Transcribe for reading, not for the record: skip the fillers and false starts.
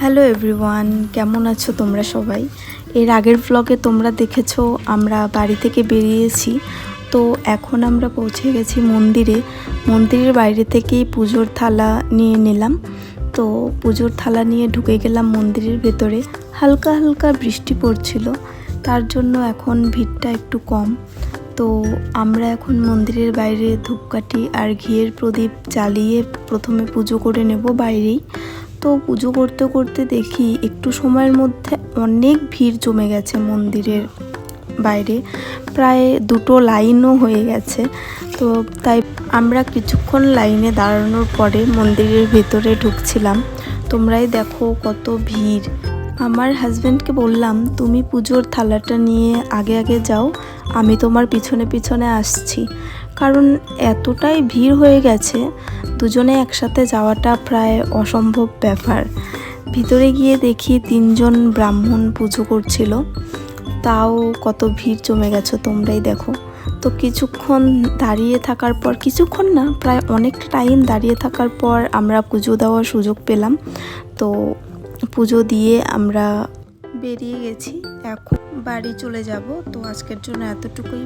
Hello everyone, কেমন আছো তোমরা সবাই? এর আগের ব্লগে তোমরা দেখেছো আমরা বাড়ি থেকে বেরিয়েছি। তো এখন আমরা পৌঁছে গেছি মন্দিরে। মন্দিরের বাইরে থেকেই পুজোর থালা নিয়ে নিলাম। তো পুজোর থালা নিয়ে ঢুকে গেলাম মন্দিরের ভেতরে। হালকা হালকা বৃষ্টি পড়ছিল, তার জন্য এখন ভিড়টা একটু কম। তো আমরা এখন মন্দিরের বাইরে ধূপকাঠি আর ঘিয়ের প্রদীপ জ্বালিয়ে প্রথমে পুজো করে নেব বাইরেই। তো পুজো করতে করতে দেখি একটু সময়ের মধ্যে অনেক ভিড় জমে গেছে মন্দিরের বাইরে, প্রায় দুটো লাইনও হয়ে গেছে। তো তাই আমরা কিছুক্ষণ লাইনে দাঁড়ানোর পরে মন্দিরের ভেতরে ঢুকছিলাম। তোমরাই দেখো কত ভিড়। আমার হাজব্যান্ডকে বললাম, তুমি পুজোর থালাটা নিয়ে আগে আগে যাও, আমি তোমার পিছনে পিছনে আসছি। কারণ এতটাই ভিড় হয়ে গেছে, দুজনে একসাথে যাওয়াটা প্রায় অসম্ভব ব্যাপার। ভিতরে গিয়ে দেখি 3জন ব্রাহ্মণ পুজো করছিল, তাও কত ভিড় জমে গেছে তোমরাই দেখো। তো কিছুক্ষণ দাঁড়িয়ে থাকার পর, কিছুক্ষণ না প্রায় অনেক টাইম দাঁড়িয়ে থাকার পর আমরা পুজো দেওয়ার সুযোগ পেলাম। তো পুজো দিয়ে আমরা বেরিয়ে গেছি, এখন বাড়ি চলে যাব। তো আজকের জন্য এতটুকুই।